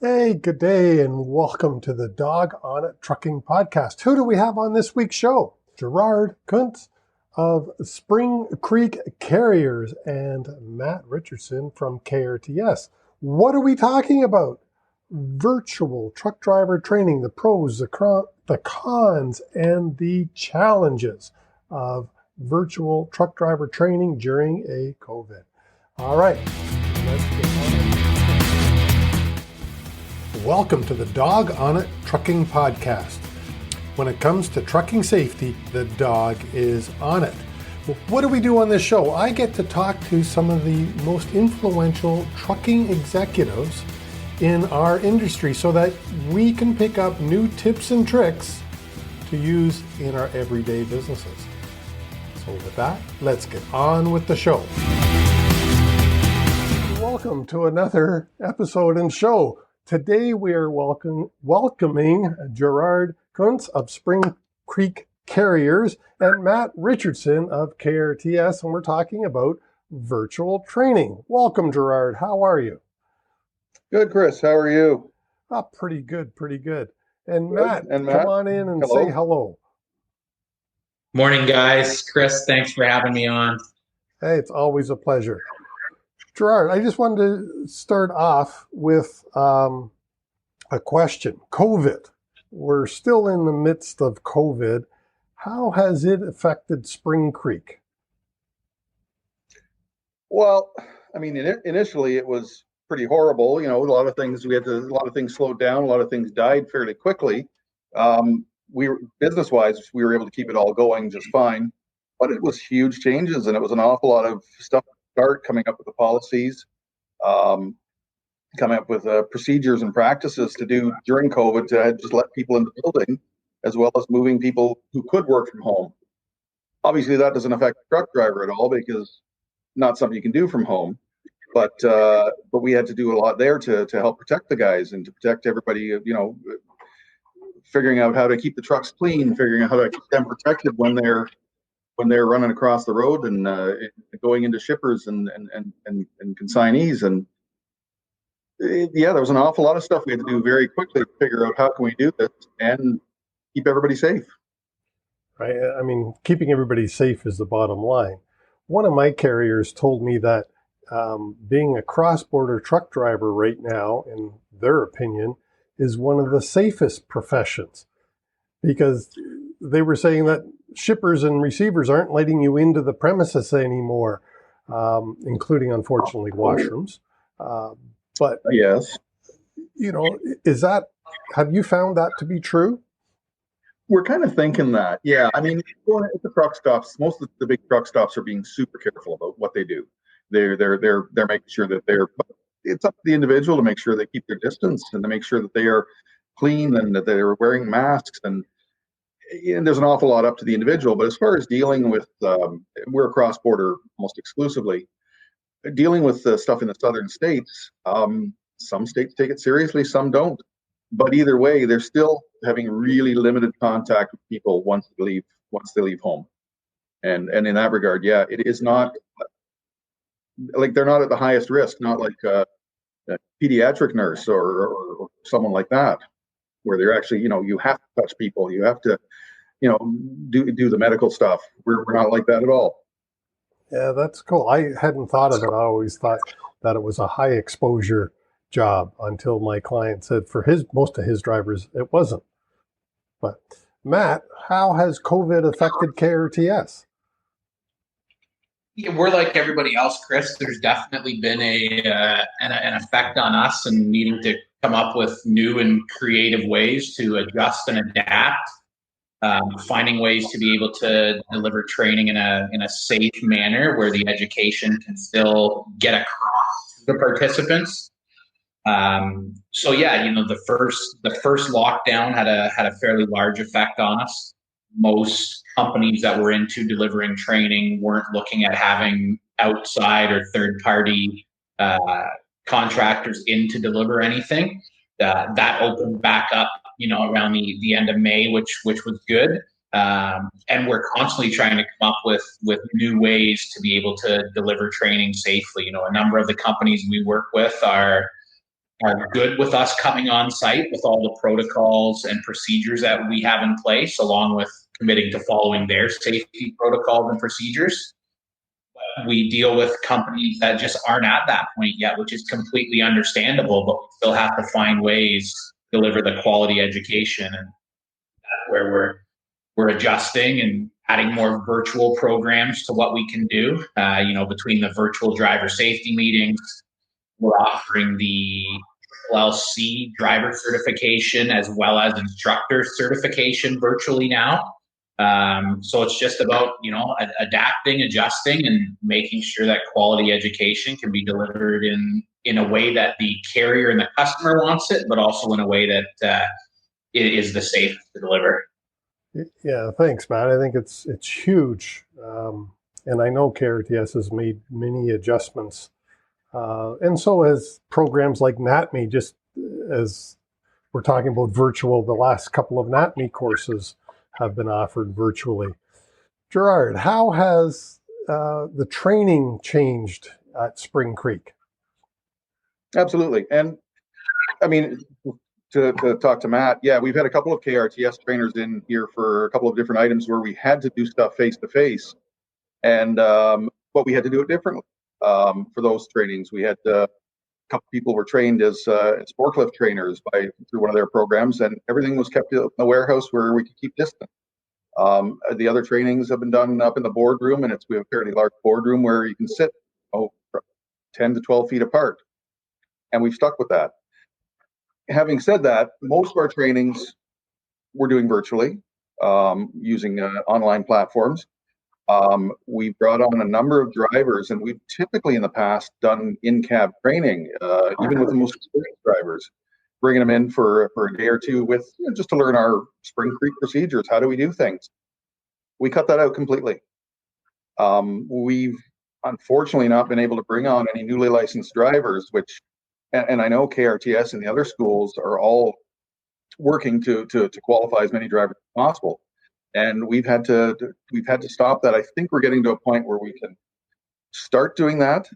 Hey, good day, and welcome to the Dog on It Trucking Podcast. Who do we have on this week's show? Gerard Kuntz of Spring Creek Carriers and Matt Richardson from KRTS. What are we talking about? Virtual truck driver training, the pros, the cons, and the challenges of virtual truck driver training during a COVID. All right, let's get on it. Welcome to the Dog on It Trucking Podcast. When it comes to trucking safety, the dog is on it. Well, what do we do on this show? I get to talk to some of the most influential trucking executives in our industry so that we can pick up new tips and tricks to use in our everyday businesses. So with that, let's get on with the show. Welcome to another episode and show. Today we are welcoming Gerard Kuntz of Spring Creek Carriers and Matt Richardson of KRTS, and we're talking about virtual training. Welcome, Gerard. How are you? Good, Chris. How are you? Pretty good, pretty good. And Good. Matt, And come Matt? on in and Hello. say hello. Morning, guys. Chris, thanks for having me on. Hey, it's always a pleasure. Gerard, I just wanted to start off with a question. COVID. We're still in the midst of COVID. How has it affected Spring Creek? Well, I mean, initially it was pretty horrible. You know, a lot of things a lot of things slowed down. A lot of things died fairly quickly. Business-wise, we were able to keep it all going just fine. But it was huge changes, and it was an awful lot of stuff to start coming up with the policies, coming up with procedures and practices to do during COVID to just let people in the building, as well as moving people who could work from home. Obviously, that doesn't affect the truck driver at all because not something you can do from home. But we had to do a lot there to help protect the guys and to protect everybody. You know, figuring out how to keep the trucks clean, figuring out how to keep them protected when they're running across the road and going into shippers and consignees. And there was an awful lot of stuff we had to do very quickly to figure out how can we do this and keep everybody safe. Right? I mean, keeping everybody safe is the bottom line. One of my carriers told me that being a cross-border truck driver right now, in their opinion, is one of the safest professions, because they were saying that shippers and receivers aren't letting you into the premises anymore, including, unfortunately, washrooms. But Yes, you know, have you found that to be true? we're kind of thinking that. Yeah, I mean, going at the truck stops, most of the big truck stops are being super careful about what they do. They're making sure that it's up to the individual to make sure they keep their distance and to make sure that they are clean and that they're wearing masks, and there's an awful lot up to the individual. But as far as dealing with, we're cross border almost exclusively. Dealing with the stuff in the southern states, some states take it seriously, some don't. But either way, they're still having really limited contact with people once they leave home. And in that regard, yeah, it is not like they're not at the highest risk, not like a pediatric nurse or someone like that, where they're actually, you have to touch people, you have to, do the medical stuff. We're not like that at all. Yeah, that's cool. I hadn't thought of it. I always thought that it was a high exposure job until my client said for most of his drivers, it wasn't. But Matt, how has COVID affected KRTS? Yeah, we're like everybody else, Chris. There's definitely been an effect on us and needing to come up with new and creative ways to adjust and adapt. Finding ways to be able to deliver training in a safe manner where the education can still get across to the participants. So yeah, the first lockdown had a fairly large effect on us. Most companies that were into delivering training weren't looking at having outside or third party contractors in to deliver anything. That opened back up, around the end of May, which was good. And we're constantly trying to come up with new ways to be able to deliver training safely. A number of the companies we work with are are good with us coming on site with all the protocols and procedures that we have in place, along with committing to following their safety protocols and procedures. We deal with companies that just aren't at that point yet, which is completely understandable, but we still have to find ways to deliver the quality education, and that's where we're adjusting and adding more virtual programs to what we can do. Between the virtual driver safety meetings, we're offering the LLC driver certification as well as instructor certification virtually now. So it's just about, adapting, adjusting, and making sure that quality education can be delivered in a way that the carrier and the customer wants it, but also in a way that it is the safest to deliver. Yeah, thanks, Matt. I think it's huge. And I know KRTS has made many adjustments. And so has programs like NATME, just as we're talking about virtual, the last couple of NATME courses have been offered virtually. Gerard, how has the training changed at Spring Creek? Absolutely. And I mean, to talk to Matt, yeah, we've had a couple of KRTS trainers in here for a couple of different items where we had to do stuff face to face, and but we had to do it differently. For those trainings, we had a couple people were trained as forklift trainers through one of their programs, and everything was kept in the warehouse where we could keep distance. The other trainings have been done up in the boardroom, and we have a fairly large boardroom where you can sit 10 to 12 feet apart, and we've stuck with that. Having said that, most of our trainings we're doing virtually, using online platforms. We've brought on a number of drivers, and we've typically in the past done in-cab training, even with the most experienced drivers, bringing them in for a day or two with just to learn our Spring Creek procedures. How do we do things? We cut that out completely. We've unfortunately not been able to bring on any newly licensed drivers, and I know KRTS and the other schools are all working to qualify as many drivers as possible. And we've had to stop that. I think we're getting to a point where we can start doing that.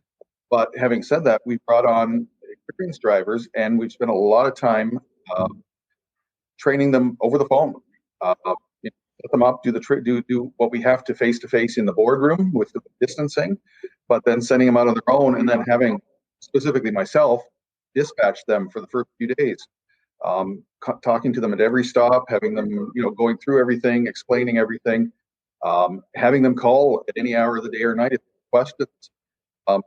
But having said that, we've brought on experienced drivers, and we've spent a lot of time training them over the phone. Set them up, do what we have to face in the boardroom with the distancing, but then sending them out on their own, and then having specifically myself dispatch them for the first few days. Talking to them at every stop, having them, going through everything, explaining everything, having them call at any hour of the day or night if they have questions,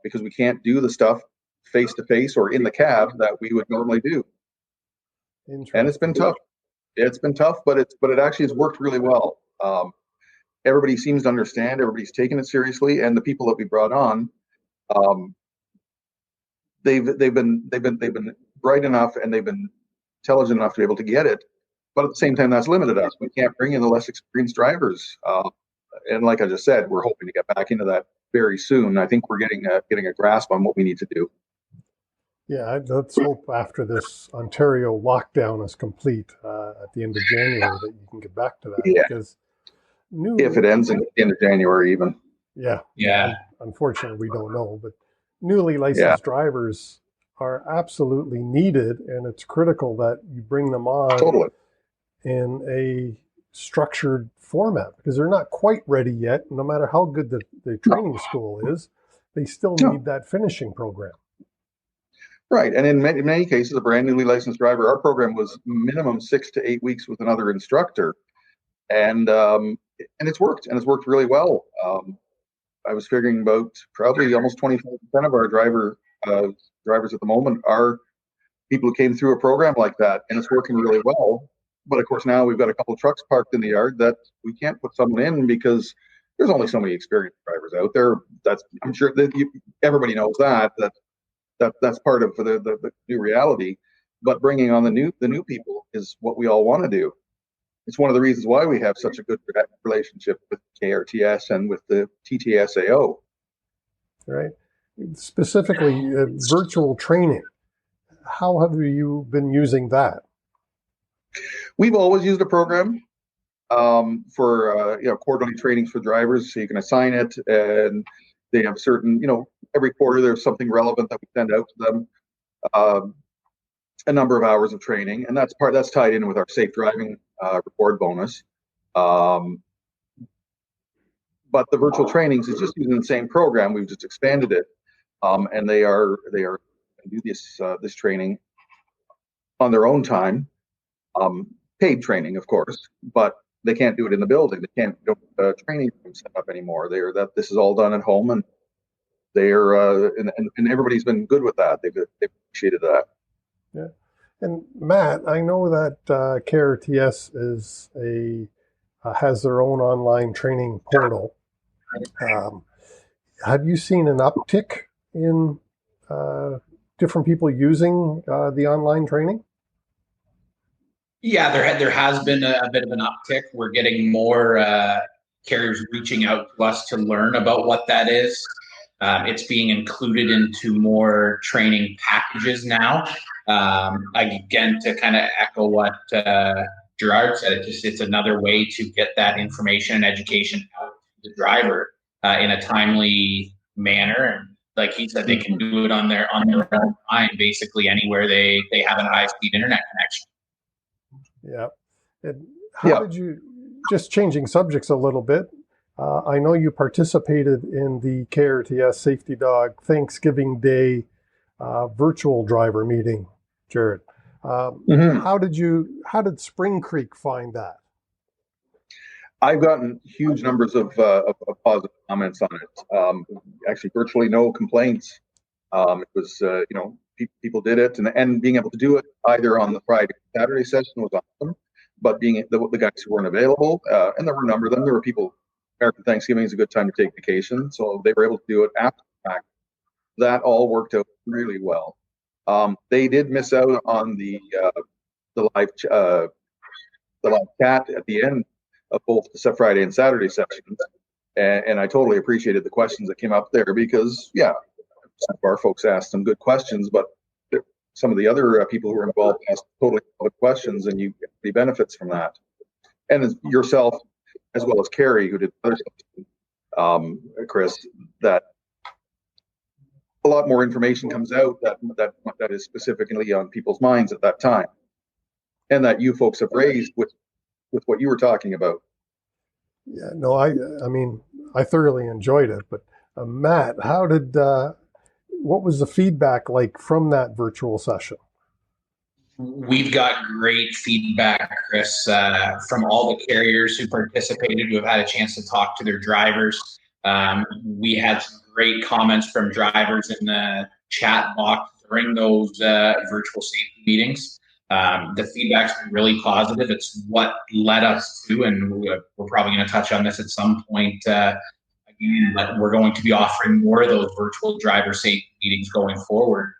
because we can't do the stuff face to face or in the cab that we would normally do. And it's been tough. It's been tough, but it actually has worked really well. Everybody seems to understand. Everybody's taken it seriously, and the people that we brought on, they've been bright enough, and they've been intelligent enough to be able to get it. But at the same time, that's limited us. We can't bring in the less experienced drivers. And like I just said, we're hoping to get back into that very soon. I think we're getting a grasp on what we need to do. Yeah, let's hope after this Ontario lockdown is complete at the end of January that you can get back to that. Yeah. Because if it ends in the end of January, even. Yeah. Unfortunately, we don't know. But newly licensed drivers are absolutely needed, and it's critical that you bring them on in a structured format, because they're not quite ready yet. No matter how good the training school is, they still need that finishing program. Right, and in many cases, a brand newly licensed driver, our program was minimum 6 to 8 weeks with another instructor, and it's worked, and it's worked really well. I was figuring about probably almost 25% of our drivers at the moment are people who came through a program like that, and it's working really well. But of course, now we've got a couple of trucks parked in the yard that we can't put someone in because there's only so many experienced drivers out there. I'm sure that everybody knows that's part of the new reality. But bringing on the new people is what we all want to do. It's one of the reasons why we have such a good relationship with KRTS and with the TTSAO. Right. Specifically, virtual training. How have you been using that? We've always used a program for quarterly trainings for drivers, so you can assign it, and they have certain, every quarter there's something relevant that we send out to them. a number of hours of training, and that's tied in with our safe driving reward bonus. But the virtual trainings is just using the same program. We've just expanded it, and they are do this training on their own time, paid training, of course, but they can't do it in the building. They can't go to training room set up anymore. This is all done at home, and and everybody's been good with that. They've appreciated that. Yeah. And Matt, I know that KRTS has their own online training portal. Have you seen an uptick in different people using the online training? Yeah, there has been a bit of an uptick. We're getting more carriers reaching out to us to learn about what that is. It's being included into more training packages now. Again, to kind of echo what Gerard said, it's another way to get that information and education out to the driver in a timely manner. And like he said, they can do it on their own time, basically anywhere they have a high-speed internet connection. Yeah. And how did you, just changing subjects a little bit, I know you participated in the KRTS Safety Dawg Thanksgiving Day virtual driver meeting, Gerard. How did Spring Creek find that? I've gotten huge numbers of positive comments on it. Actually, virtually no complaints. It was, people did it, and being able to do it either on the Friday or Saturday session was awesome. But being the guys who weren't available, and there were a number of them, there were people. American Thanksgiving is a good time to take vacation, so they were able to do it after the fact. That all worked out really well. They did miss out on the live chat at the end of both the Friday and Saturday sessions, and I totally appreciated the questions that came up there because, some of our folks asked some good questions, but some of the other people who were involved asked totally valid questions, and you get the benefits from that. And yourself, as well as Carrie, who did other stuff, Chris, that a lot more information comes out that is specifically on people's minds at that time, and that you folks have raised with what you were talking about. Yeah, no, I mean, I thoroughly enjoyed it. But Matt, what was the feedback like from that virtual session? We've got great feedback, Chris, from all the carriers who participated, who have had a chance to talk to their drivers. We had some great comments from drivers in the chat box during those virtual safety meetings. The feedback's been really positive. It's what led us to, and we're probably going to touch on this at some point again, but we're going to be offering more of those virtual driver safety meetings going forward.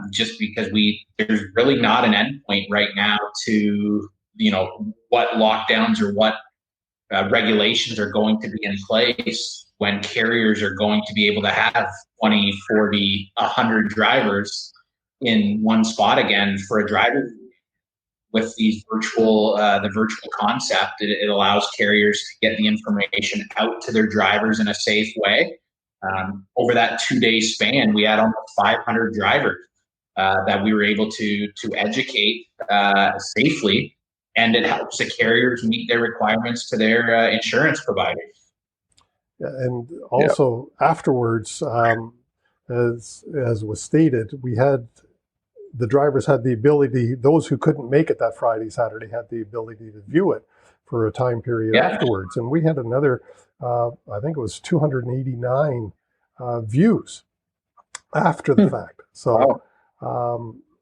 Just because there's really not an endpoint right now to, what lockdowns or what regulations are going to be in place when carriers are going to be able to have 20, 40, 100 drivers in one spot again for a driver. With these the virtual concept, it allows carriers to get the information out to their drivers in a safe way. Over that 2-day span, we had almost 500 drivers that we were able to educate safely, and it helps the carriers meet their requirements to their insurance providers. Yeah, and also afterwards, as was stated, the drivers had the ability, those who couldn't make it that Friday, Saturday, had the ability to view it for a time period afterwards. And we had another, I think it was 289 views after the fact. So,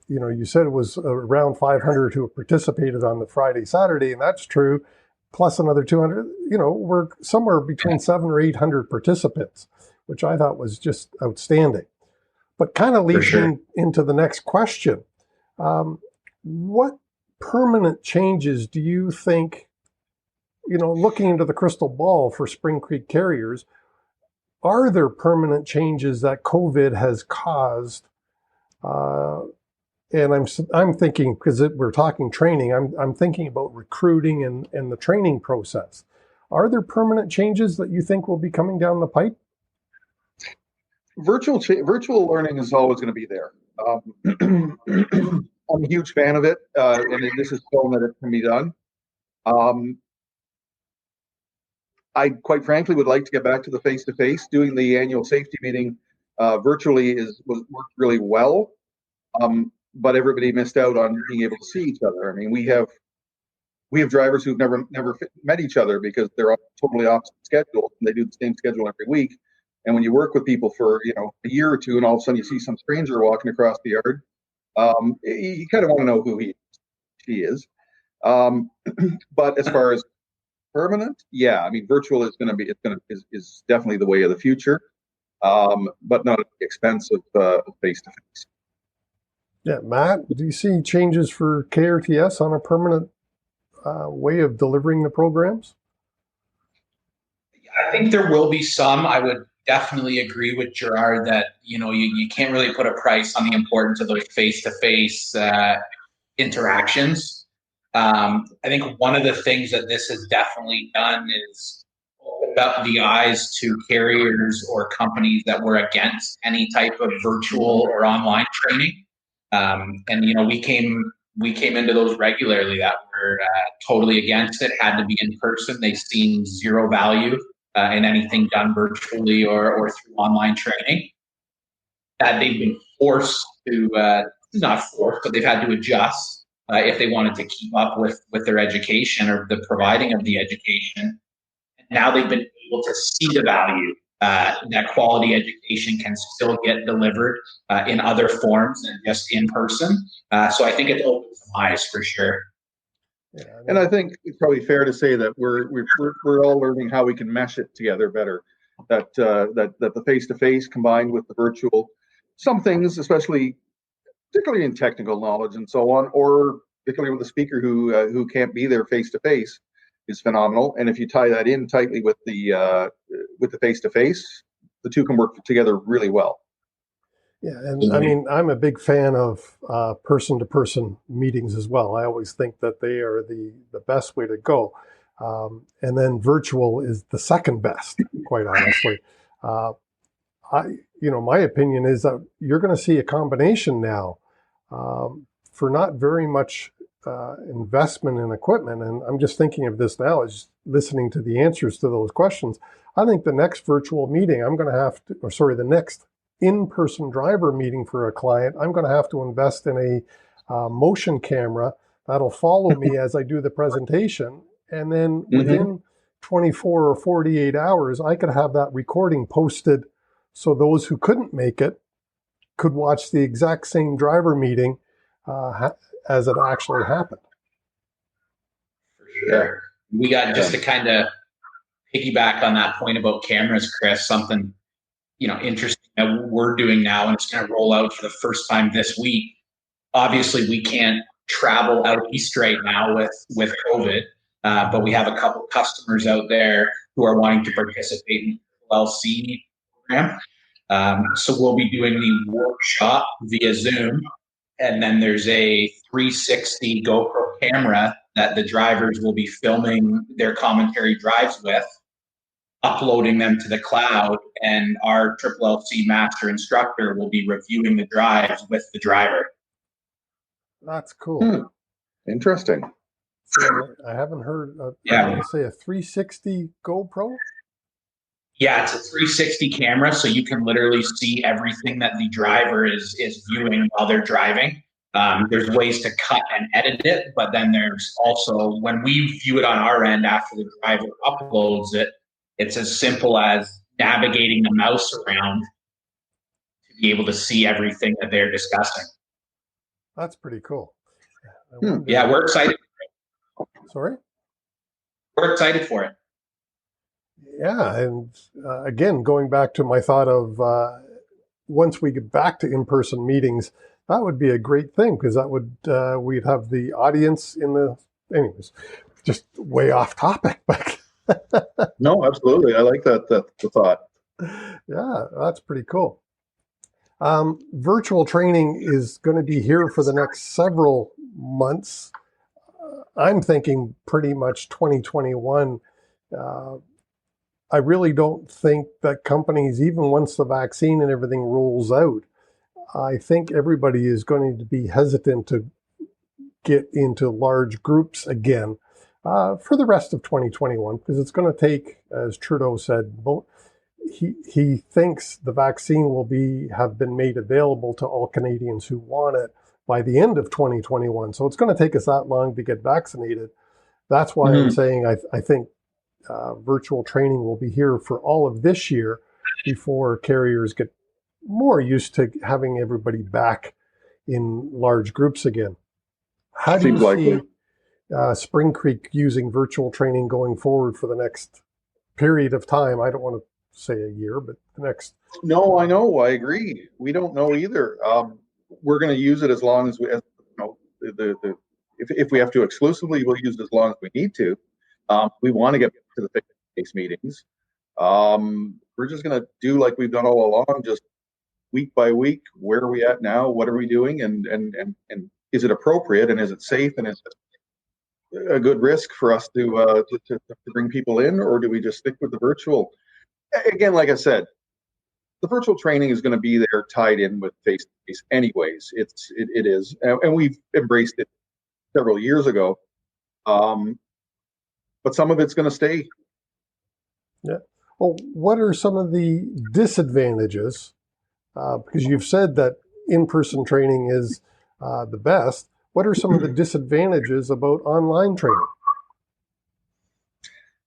you said it was around 500 who participated on the Friday, Saturday, and that's true, plus another 200. We're somewhere between 700 or 800 participants, which I thought was just outstanding. But kind of leads into the next question. What permanent changes do you think, looking into the crystal ball for Spring Creek carriers, are there permanent changes that COVID has caused? And I'm thinking, because we're talking training, I'm thinking about recruiting and the training process. Are there permanent changes that you think will be coming down the pipe? Virtual learning is always going to be there. I'm a huge fan of it, and this is shown that it can be done. I quite frankly would like to get back to the face-to-face. Doing the annual safety meeting virtually worked really well, but everybody missed out on being able to see each other. I mean, we have drivers who've never met each other because they're on totally opposite schedules, and they do the same schedule every week. And when you work with people for a year or two, and all of a sudden you see some stranger walking across the yard, you kind of want to know who she is. But as far as permanent, yeah, I mean, virtual is is definitely the way of the future, but not at the expense of face to face. Yeah, Matt, do you see changes for KRTS on a permanent way of delivering the programs? I think there will be some. I would definitely agree with Gerard that you can't really put a price on the importance of those face-to-face interactions. I think one of the things that this has definitely done is opened up the eyes to carriers or companies that were against any type of virtual or online training. And we came into those regularly that were totally against it, had to be in person. They've seen zero value in anything done virtually or through online training. That they've been forced to, not forced, but they've had to adjust if they wanted to keep up with their education or the providing of the education. Now they've been able to see the value that quality education can still get delivered in other forms than just in person. So I think it opens some eyes for sure. Yeah, and I think it's probably fair to say that we're all learning how we can mesh it together better. That the face-to-face combined with the virtual, some things, particularly in technical knowledge and so on, or particularly with a speaker who can't be there face-to-face, is phenomenal. And if you tie that in tightly with the face-to-face, the two can work together really well. Yeah, and I mean, I'm a big fan of person-to-person meetings as well. I always think that they are the best way to go. And then virtual is the second best, quite honestly. My opinion is that you're going to see a combination now for not very much investment in equipment. And I'm just thinking of this now as listening to the answers to those questions. I think the next virtual meeting, the next in-person driver meeting for a client, I'm going to have to invest in a motion camera that'll follow me as I do the presentation. And then within 24 or 48 hours, I could have that recording posted so those who couldn't make it could watch the exact same driver meeting as it actually happened. For sure. We got, just to kind of piggyback on that point about cameras, Chris, something interesting that we're doing now, and it's going to roll out for the first time this week. Obviously, we can't travel out east right now with COVID, but we have a couple customers out there who are wanting to participate in the LC program. So we'll be doing the workshop via Zoom, and then there's a 360 GoPro camera that the drivers will be filming their commentary drives with, uploading them to the cloud, and our LLC master instructor will be reviewing the drives with the driver. That's cool. Interesting. So I haven't heard say a 360 GoPro. Yeah, it's a 360 camera, so you can literally see everything that the driver is viewing while they're driving. There's ways to cut and edit it, but then there's also, when we view it on our end after the driver uploads it, it's as simple as navigating the mouse around to be able to see everything that they're discussing. That's pretty cool. Yeah, we're excited. Sorry? We're excited for it. Yeah, and again, going back to my thought of once we get back to in-person meetings, that would be a great thing, because that would we'd have the audience in the. Anyways, just way off topic, but. No, absolutely. I like the thought. Yeah, that's pretty cool. Virtual training is going to be here for the next several months. I'm thinking pretty much 2021. I really don't think that companies, even once the vaccine and everything rolls out, I think everybody is going to be hesitant to get into large groups again for the rest of 2021, because it's going to take, as Trudeau said, he thinks the vaccine will have been made available to all Canadians who want it by the end of 2021. So it's going to take us that long to get vaccinated. That's why I'm saying I think virtual training will be here for all of this year before carriers get more used to having everybody back in large groups again. How do you see Spring Creek using virtual training going forward for the next period of time? I don't want to say a year, but the next. No, I know. I agree. We don't know either. We're going to use it as long as if we have to exclusively, we'll use it as long as we need to. We want to get to the face-to-face meetings. We're just going to do like we've done all along, just week by week. Where are we at now? What are we doing? And is it appropriate? And is it safe? And is it a good risk for us to bring people in, or do we just stick with the virtual? Again, like I said, the virtual training is going to be there tied in with face-to-face anyways. It is, and we've embraced it several years ago. But some of it's going to stay. Yeah. Well, what are some of the disadvantages? Because you've said that in-person training is the best. What are some of the disadvantages about online training?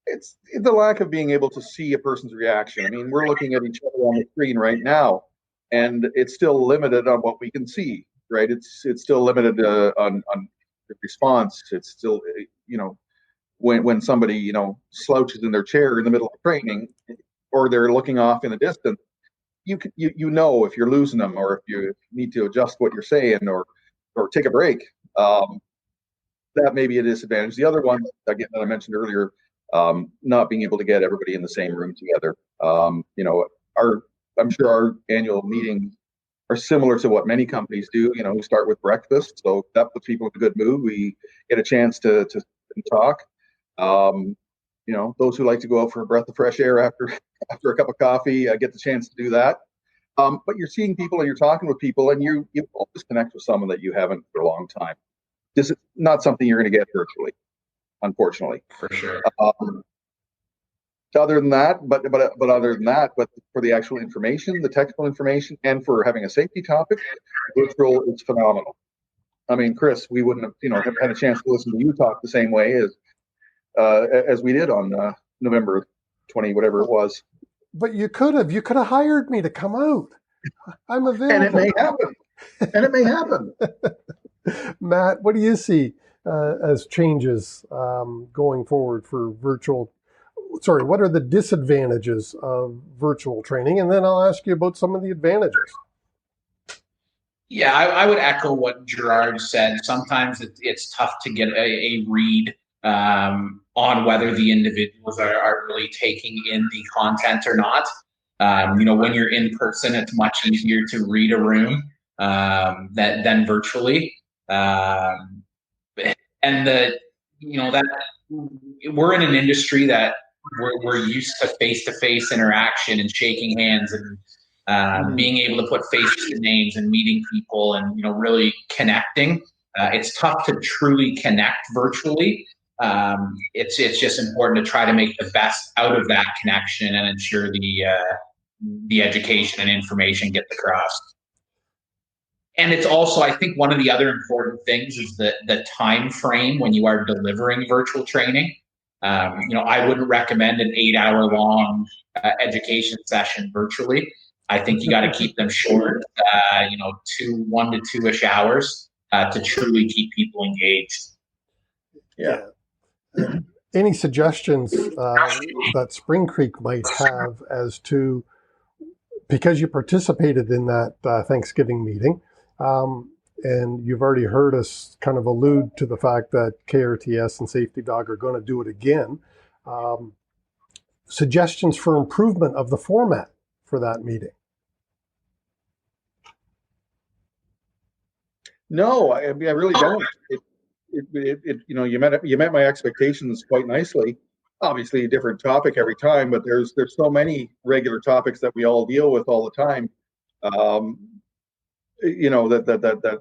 It's the lack of being able to see a person's reaction. I mean, we're looking at each other on the screen right now, and it's still limited on what we can see, right? It's still limited on the response. It's still, when somebody, slouches in their chair in the middle of training, or they're looking off in the distance, you know if you're losing them, or if you need to adjust what you're saying, or take a break. That may be a disadvantage. The other one, again, that I mentioned earlier, not being able to get everybody in the same room together. I'm sure our annual meetings are similar to what many companies do. We start with breakfast, so that puts people in a good mood. We get a chance to talk. Those who like to go out for a breath of fresh air after a cup of coffee, get the chance to do that. But you're seeing people and you're talking with people, and you always connect with someone that you haven't for a long time. This is not something you're going to get virtually, unfortunately. For sure. Other than that, but for the actual information, the technical information, and for having a safety topic, virtual is phenomenal. I mean, Chris, we wouldn't have had a chance to listen to you talk the same way as we did on November 20, whatever it was. But you could have hired me to come out. I'm available. And it may happen. Matt, what do you see as changes going forward for virtual? Sorry, what are the disadvantages of virtual training? And then I'll ask you about some of the advantages. Yeah, I would echo what Gerard said. Sometimes it's tough to get a read on whether the individuals are really taking in the content or not. When you're in person, it's much easier to read a room than virtually. And that we're in an industry that we're used to face-to-face interaction and shaking hands and being able to put faces to names and meeting people and really connecting. It's tough to truly connect virtually. It's just important to try to make the best out of that connection and ensure the education and information gets across. And it's also, I think, one of the other important things is the time frame when you are delivering virtual training. I wouldn't recommend an 8-hour long education session virtually. I think you got to keep them short, 1 to 2-ish hours to truly keep people engaged. Yeah. Any suggestions that Spring Creek might have as to, because you participated in that Thanksgiving meeting, and you've already heard us kind of allude to the fact that KRTS and Safety Dawg are going to do it again. Suggestions for improvement of the format for that meeting? No, I really don't. You met my expectations quite nicely. Obviously, a different topic every time, but there's so many regular topics that we all deal with all the time. That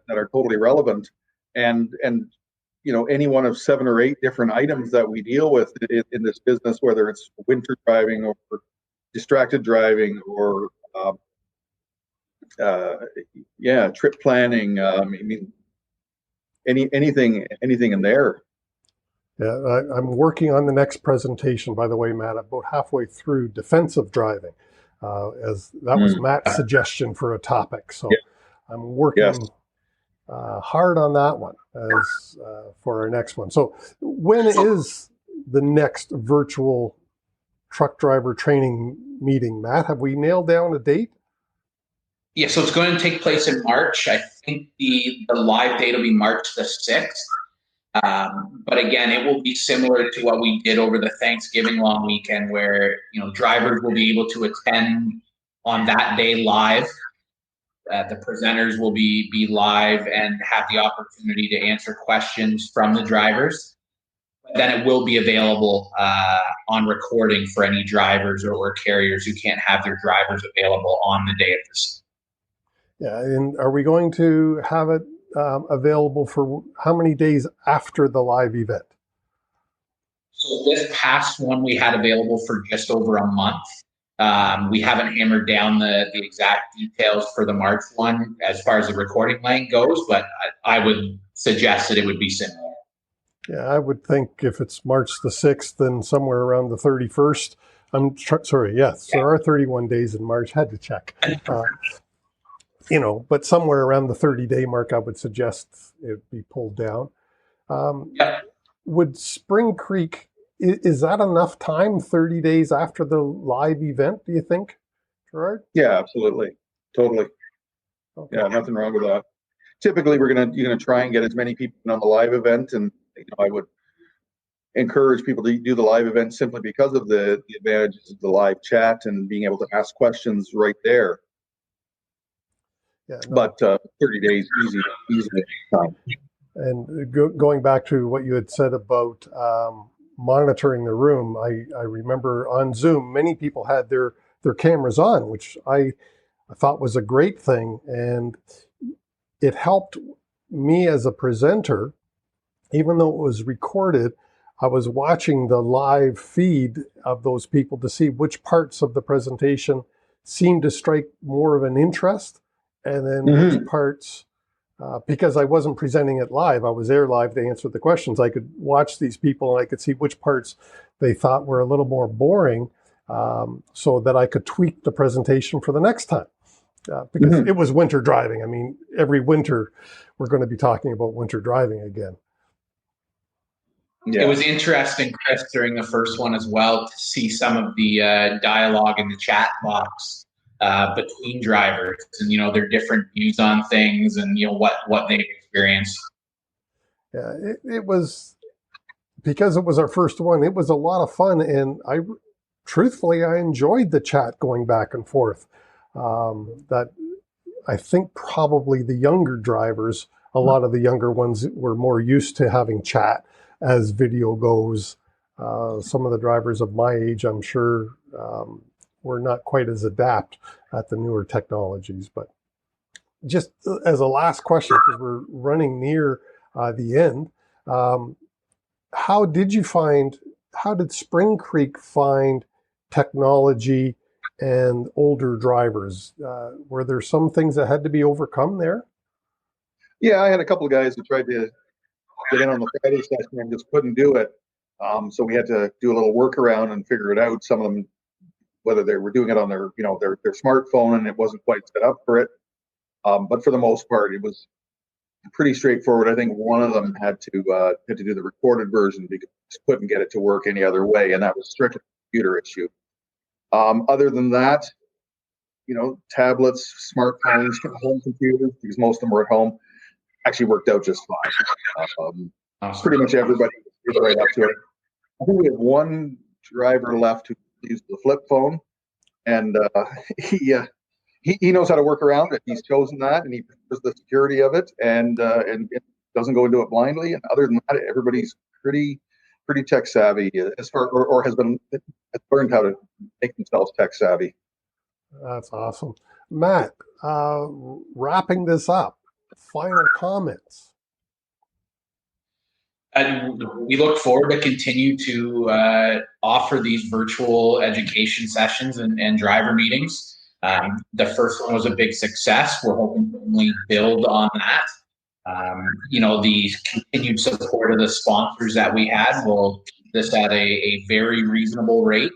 are totally relevant, and any one of 7 or 8 different items that we deal with in this business, whether it's winter driving or distracted driving or trip planning. I mean, anything in there. Yeah, I'm working on the next presentation, by the way, Matt, about halfway through defensive driving, as that was Matt's suggestion for a topic. So I'm working hard on that one as for our next one. So when is the next virtual truck driver training meeting, Matt? Have we nailed down a date? Yeah, so it's going to take place in March. I think the live date will be March the 6th. But again, it will be similar to what we did over the Thanksgiving long weekend, where drivers will be able to attend on that day live. The presenters will be live and have the opportunity to answer questions from the drivers. Then it will be available on recording for any drivers or carriers who can't have their drivers available on the day of this. Yeah, and are we going to have it available for how many days after the live event? So this past one we had available for just over a month. We haven't hammered down the exact details for the March one as far as the recording length goes, but I would suggest that it would be similar. Yeah, I would think if it's March the 6th, then somewhere around the 31st. There are 31 days in March. Had to check. But somewhere around the 30-day mark, I would suggest it be pulled down. Would Spring Creek, is that enough time, 30 days after the live event, do you think, Gerard? Yeah, absolutely. Totally. Okay. Yeah, nothing wrong with that. Typically, you're gonna try and get as many people on the live event, and I would encourage people to do the live event simply because of the advantages of the live chat and being able to ask questions right there. Yeah, no. But 30 days, easy time. And going back to what you had said about monitoring the room, I remember on Zoom, many people had their cameras on, which I thought was a great thing. And it helped me as a presenter, even though it was recorded, I was watching the live feed of those people to see which parts of the presentation seemed to strike more of an interest. And then which parts, because I wasn't presenting it live, I was there live to answer the questions. I could watch these people and I could see which parts they thought were a little more boring, so that I could tweak the presentation for the next time. Because it was winter driving. I mean, every winter we're going to be talking about winter driving again. Yeah. It was interesting, Chris, during the first one as well, to see some of the dialogue in the chat box between drivers and their different views on things and what they've experienced. Yeah, it was, because it was our first one, it was a lot of fun, and truthfully I enjoyed the chat going back and forth. That I think probably the younger drivers, a lot of the younger ones were more used to having chat as video goes. Some of the drivers of my age, I'm sure, were not quite as adept at the newer technologies. But just as a last question, because we're running near the end, how did Spring Creek find technology and older drivers? Were there some things that had to be overcome there? Yeah, I had a couple of guys who tried to get in on the Friday session and just couldn't do it. So we had to do a little workaround and figure it out. Some of them, whether they were doing it on their smartphone and it wasn't quite set up for it. But for the most part, it was pretty straightforward. I think one of them had to do the recorded version because he couldn't get it to work any other way, and that was strictly a computer issue. Other than that, tablets, smartphones, home computers, because most of them were at home, actually worked out just fine. Pretty much everybody was right up to it. I think we have one driver left who uses the flip phone, and he knows how to work around it. He's chosen that, and he prefers the security of it, and it doesn't go into it blindly. And other than that, everybody's pretty tech savvy as far, or has learned how to make themselves tech savvy. That's awesome, Matt. Wrapping this up, final comments. And we look forward to continue to offer these virtual education sessions and driver meetings. The first one was a big success. We're hoping to only build on that. The continued support of the sponsors that we had will keep this at a very reasonable rate,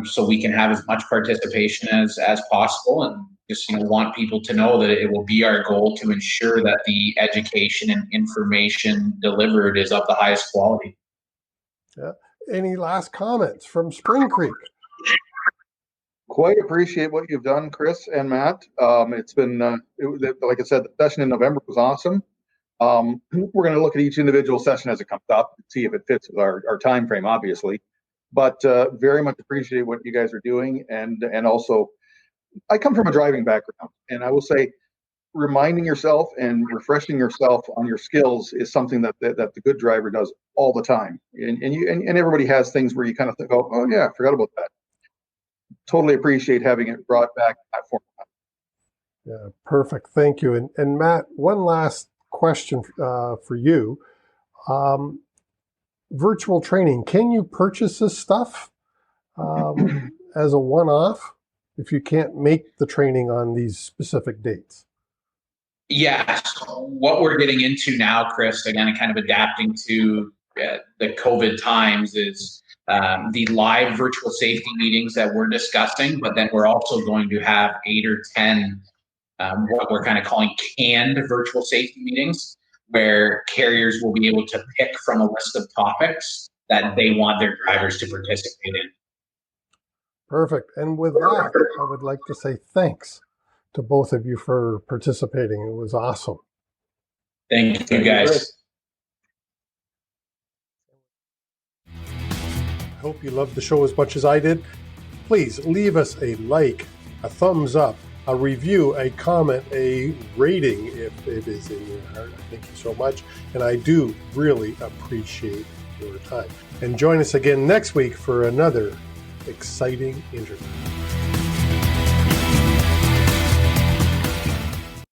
so we can have as much participation as possible, and just want people to know that it will be our goal to ensure that the education and information delivered is of the highest quality. Yeah. Any last comments from Spring Creek? Quite appreciate what you've done, Chris and Matt. It's been, like I said, the session in November was awesome. We're going to look at each individual session as it comes up and see if it fits with our time frame, obviously. But very much appreciate what you guys are doing, and also, I come from a driving background, and I will say, reminding yourself and refreshing yourself on your skills is something that the good driver does all the time. And everybody has things where you kind of think, oh yeah, I forgot about that. Totally appreciate having it brought back to that format. Yeah, perfect. Thank you. And Matt, one last question for you. Virtual training, can you purchase this stuff as a one-off if you can't make the training on these specific dates? Yeah, so what we're getting into now, Chris, again, kind of adapting to the COVID times, is the live virtual safety meetings that we're discussing, but then we're also going to have 8 or 10 what we're kind of calling canned virtual safety meetings, where carriers will be able to pick from a list of topics that they want their drivers to participate in. Perfect. And with that, I would like to say thanks to both of you for participating. It was awesome. Thank you, guys. I hope you loved the show as much as I did. Please leave us a like, a thumbs up, a review, a comment, a rating if it is in your heart. Thank you so much. And I do really appreciate your time. And join us again next week for another exciting interview.